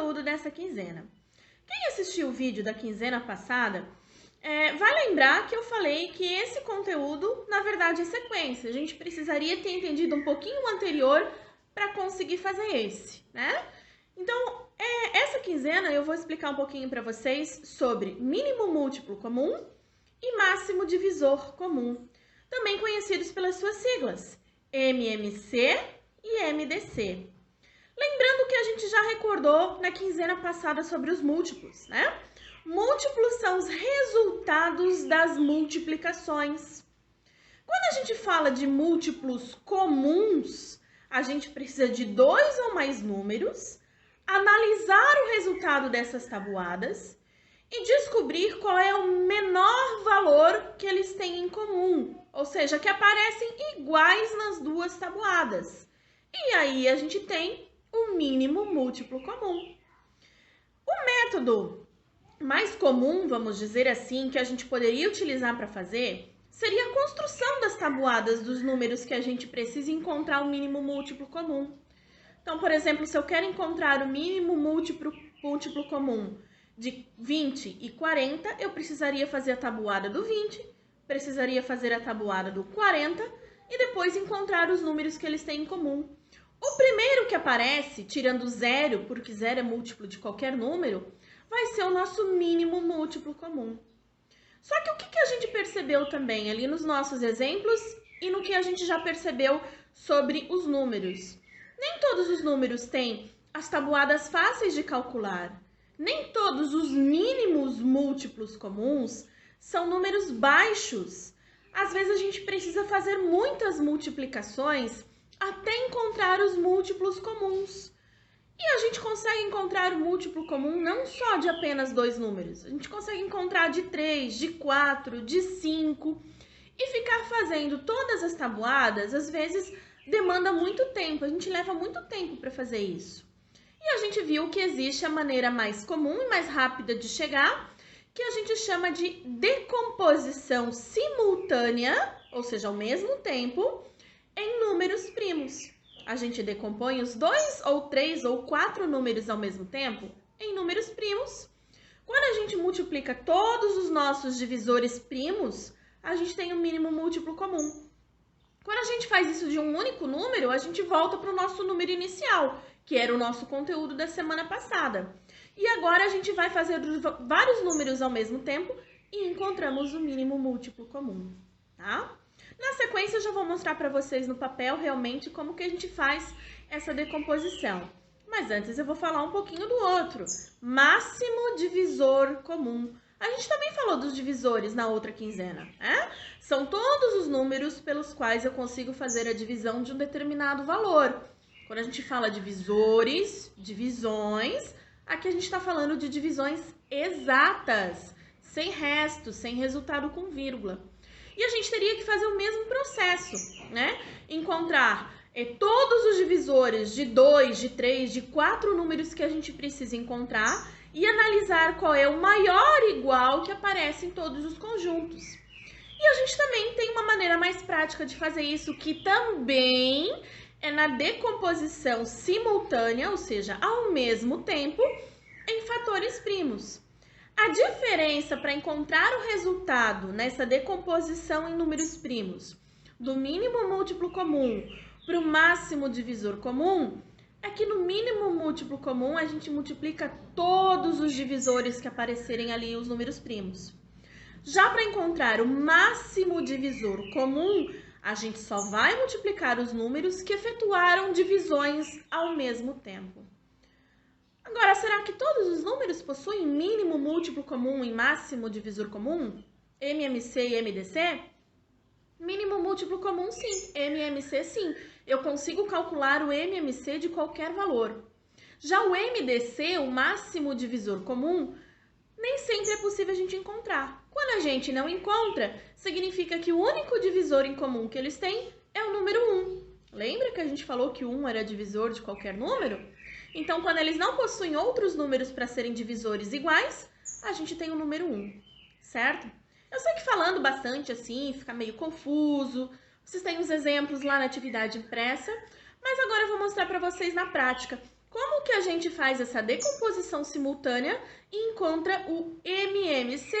conteúdo dessa quinzena. Quem assistiu o vídeo da quinzena passada, vai lembrar que eu falei que esse conteúdo, na verdade, é sequência. A gente precisaria ter entendido um pouquinho o anterior para conseguir fazer esse, né? Então, essa quinzena eu vou explicar um pouquinho para vocês sobre mínimo múltiplo comum e máximo divisor comum, também conhecidos pelas suas siglas, MMC e MDC. Lembrando que a gente já recordou na quinzena passada sobre os múltiplos, né? Múltiplos são os resultados das multiplicações. Quando a gente fala de múltiplos comuns, a gente precisa de 2 ou mais números, analisar o resultado dessas tabuadas e descobrir qual é o menor valor que eles têm em comum, ou seja, que aparecem iguais nas duas tabuadas. E aí a gente tem o mínimo múltiplo comum. O método mais comum, vamos dizer assim, que a gente poderia utilizar para fazer, seria a construção das tabuadas dos números que a gente precisa encontrar o mínimo múltiplo comum. Então, por exemplo, se eu quero encontrar o mínimo múltiplo comum de 20 e 40, eu precisaria fazer a tabuada do 20, precisaria fazer a tabuada do 40 e depois encontrar os números que eles têm em comum. O primeiro que aparece, tirando zero, porque zero é múltiplo de qualquer número, vai ser o nosso mínimo múltiplo comum. Só que o que a gente percebeu também ali nos nossos exemplos e no que a gente já percebeu sobre os números? Nem todos os números têm as tabuadas fáceis de calcular. Nem todos os mínimos múltiplos comuns são números baixos. Às vezes a gente precisa fazer muitas multiplicações até encontrar os múltiplos comuns. E a gente consegue encontrar o múltiplo comum não só de apenas 2 números. A gente consegue encontrar de 3, de 4, de 5. E ficar fazendo todas as tabuadas, às vezes, demanda muito tempo. A gente leva muito tempo para fazer isso. E a gente viu que existe a maneira mais comum e mais rápida de chegar, que a gente chama de decomposição simultânea, ou seja, ao mesmo tempo, em números primos. A gente decompõe os 2 ou 3 ou 4 números ao mesmo tempo em números primos. Quando a gente multiplica todos os nossos divisores primos, a gente tem um mínimo múltiplo comum. Quando a gente faz isso de um único número, a gente volta para o nosso número inicial, que era o nosso conteúdo da semana passada. E agora a gente vai fazer vários números ao mesmo tempo e encontramos o mínimo múltiplo comum, tá? Na sequência, eu já vou mostrar para vocês no papel realmente como que a gente faz essa decomposição. Mas antes eu vou falar um pouquinho do outro, máximo divisor comum. A gente também falou dos divisores na outra quinzena, né? São todos os números pelos quais eu consigo fazer a divisão de um determinado valor. Quando a gente fala divisores, divisões, aqui a gente está falando de divisões exatas, sem resto, sem resultado com vírgula. E a gente teria que fazer o mesmo processo, né? Encontrar todos os divisores de 2, de 3, de 4 números que a gente precisa encontrar e analisar qual é o maior igual que aparece em todos os conjuntos. E a gente também tem uma maneira mais prática de fazer isso, que também é na decomposição simultânea, ou seja, ao mesmo tempo, em fatores primos. A diferença para encontrar o resultado nessa decomposição em números primos do mínimo múltiplo comum para o máximo divisor comum é que no mínimo múltiplo comum a gente multiplica todos os divisores que aparecerem ali, os números primos. Já para encontrar o máximo divisor comum, a gente só vai multiplicar os números que efetuaram divisões ao mesmo tempo. Agora, será que todos os números possuem mínimo múltiplo comum e máximo divisor comum? MMC e MDC? Mínimo múltiplo comum, sim. MMC, sim. Eu consigo calcular o MMC de qualquer valor. Já o MDC, o máximo divisor comum, nem sempre é possível a gente encontrar. Quando a gente não encontra, significa que o único divisor em comum que eles têm é o número 1. Lembra que a gente falou que 1 era divisor de qualquer número? Então, quando eles não possuem outros números para serem divisores iguais, a gente tem o número 1, certo? Eu sei que falando bastante assim, fica meio confuso. Vocês têm os exemplos lá na atividade impressa, mas agora eu vou mostrar para vocês na prática Como que a gente faz essa decomposição simultânea e encontra o MMC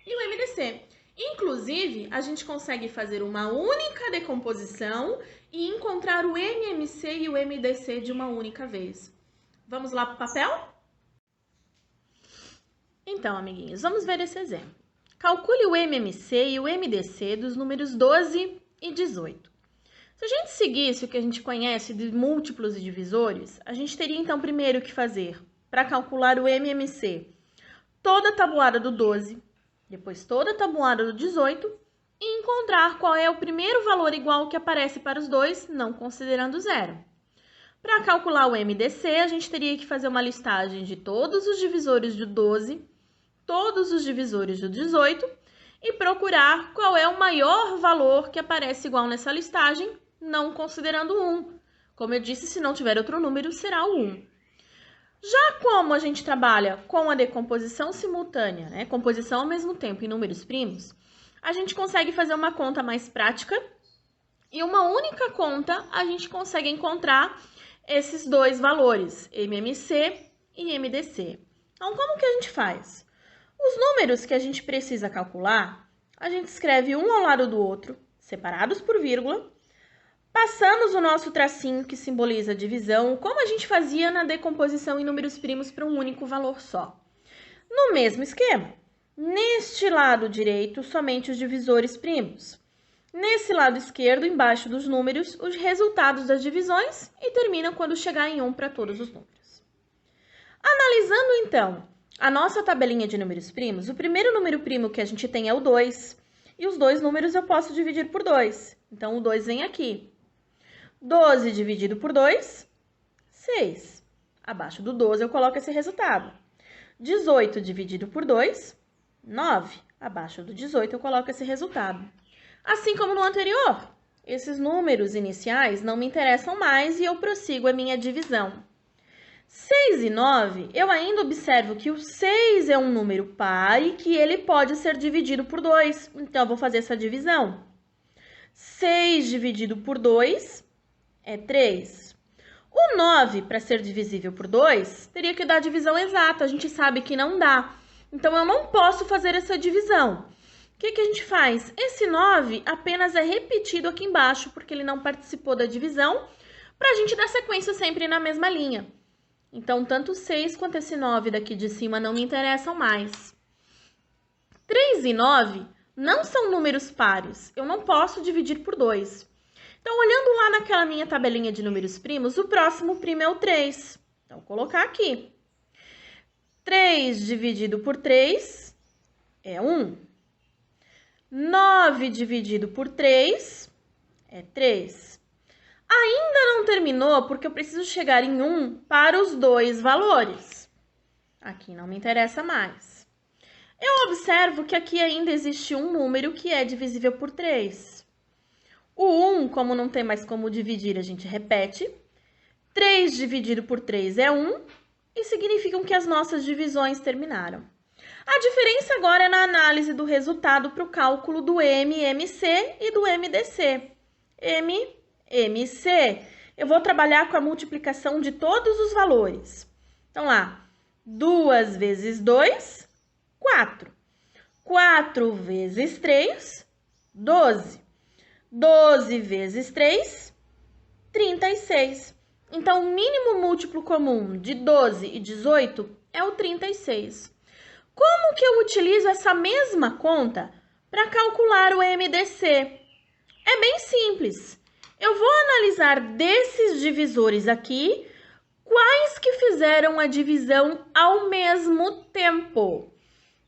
e o MDC? Inclusive, a gente consegue fazer uma única decomposição e encontrar o MMC e o MDC de uma única vez. Vamos lá para o papel? Então, amiguinhos, vamos ver esse exemplo. Calcule o MMC e o MDC dos números 12 e 18. Se a gente seguisse o que a gente conhece de múltiplos e divisores, a gente teria então primeiro que fazer, para calcular o MMC, toda a tabuada do 12, depois toda a tabuada do 18 e encontrar qual é o primeiro valor igual que aparece para os dois, não considerando zero. Para calcular o MDC, a gente teria que fazer uma listagem de todos os divisores do 12, todos os divisores do 18 e procurar qual é o maior valor que aparece igual nessa listagem, não considerando 1. Como eu disse, se não tiver outro número, será o 1. Já como a gente trabalha com a decomposição simultânea, né, composição ao mesmo tempo em números primos, a gente consegue fazer uma conta mais prática e uma única conta a gente consegue encontrar esses dois valores, MMC e MDC. Então, como que a gente faz? Os números que a gente precisa calcular, a gente escreve um ao lado do outro, separados por vírgula, passamos o nosso tracinho que simboliza a divisão, como a gente fazia na decomposição em números primos para um único valor só. No mesmo esquema, neste lado direito, somente os divisores primos. Nesse lado esquerdo, embaixo dos números, os resultados das divisões e termina quando chegar em 1 para todos os números. Analisando, então, a nossa tabelinha de números primos, o primeiro número primo que a gente tem é o 2, e os dois números eu posso dividir por 2. Então, o 2 vem aqui. 12 dividido por 2, 6. Abaixo do 12 eu coloco esse resultado. 18 dividido por 2, 9. Abaixo do 18 eu coloco esse resultado. Assim como no anterior, esses números iniciais não me interessam mais e eu prossigo a minha divisão. 6 e 9, eu ainda observo que o 6 é um número par e que ele pode ser dividido por 2. Então, eu vou fazer essa divisão. 6 dividido por 2 é 3. O 9, para ser divisível por 2, teria que dar a divisão exata. A gente sabe que não dá. Então, eu não posso fazer essa divisão. O que a gente faz? Esse 9 apenas é repetido aqui embaixo, porque ele não participou da divisão, para a gente dar sequência sempre na mesma linha. Então, tanto o 6 quanto esse 9 daqui de cima não me interessam mais. 3 e 9 não são números pares. Eu não posso dividir por 2. Então, olhando lá naquela minha tabelinha de números primos, o próximo primo é o 3. Então, vou colocar aqui. 3 dividido por 3 é 1. 9 dividido por 3 é 3. Ainda não terminou porque eu preciso chegar em 1 para os dois valores. Aqui não me interessa mais. Eu observo que aqui ainda existe um número que é divisível por 3. O 1, como não tem mais como dividir, a gente repete. 3 dividido por 3 é 1 e significam que as nossas divisões terminaram. A diferença agora é na análise do resultado para o cálculo do MMC e do MDC. MMC, eu vou trabalhar com a multiplicação de todos os valores. Então, lá, 2 vezes 2, 4. 4 vezes 3, 12. 12 vezes 3, 36. Então, o mínimo múltiplo comum de 12 e 18 é o 36. Como que eu utilizo essa mesma conta para calcular o MDC? É bem simples. Eu vou analisar desses divisores aqui, quais que fizeram a divisão ao mesmo tempo.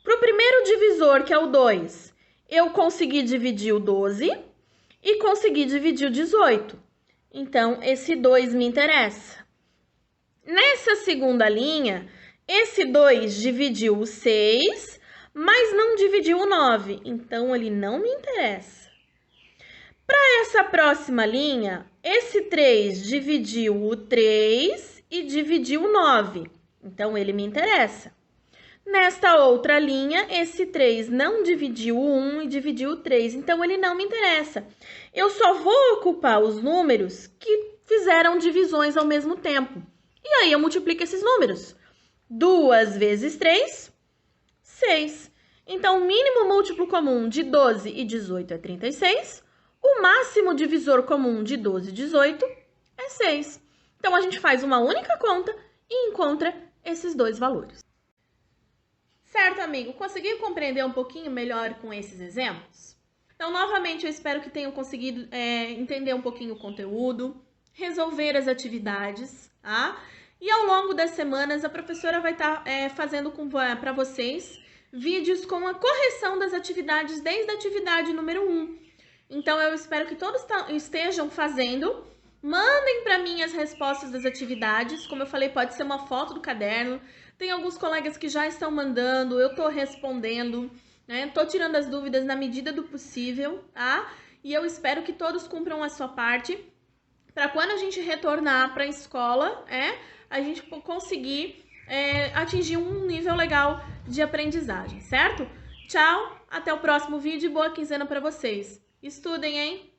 Para o primeiro divisor, que é o 2, eu consegui dividir o 12 e consegui dividir o 18. Então, esse 2 me interessa. Nessa segunda linha, esse 2 dividiu o 6, mas não dividiu o 9. Então, ele não me interessa. Para essa próxima linha, esse 3 dividiu o 3 e dividiu o 9. Então, ele me interessa. Nesta outra linha, esse 3 não dividiu o 1 e dividiu o 3. Então, ele não me interessa. Eu só vou ocupar os números que fizeram divisões ao mesmo tempo. E aí eu multiplico esses números. 2 vezes 3, 6. Então, o mínimo múltiplo comum de 12 e 18 é 36. O máximo divisor comum de 12 e 18 é 6. Então, a gente faz uma única conta e encontra esses dois valores. Certo, amigo? Conseguiu compreender um pouquinho melhor com esses exemplos? Então, novamente, eu espero que tenham conseguido entender um pouquinho o conteúdo, resolver as atividades, tá? E ao longo das semanas, a professora vai estar fazendo para vocês vídeos com a correção das atividades desde a atividade número 1. Então, eu espero que todos estejam fazendo. Mandem para mim as respostas das atividades. Como eu falei, pode ser uma foto do caderno. Tem alguns colegas que já estão mandando, eu estou respondendo, né? Estou tirando as dúvidas na medida do possível, tá? E eu espero que todos cumpram a sua parte para quando a gente retornar para a escola, a gente conseguir atingir um nível legal de aprendizagem, certo? Tchau, até o próximo vídeo e boa quinzena para vocês. Estudem, hein?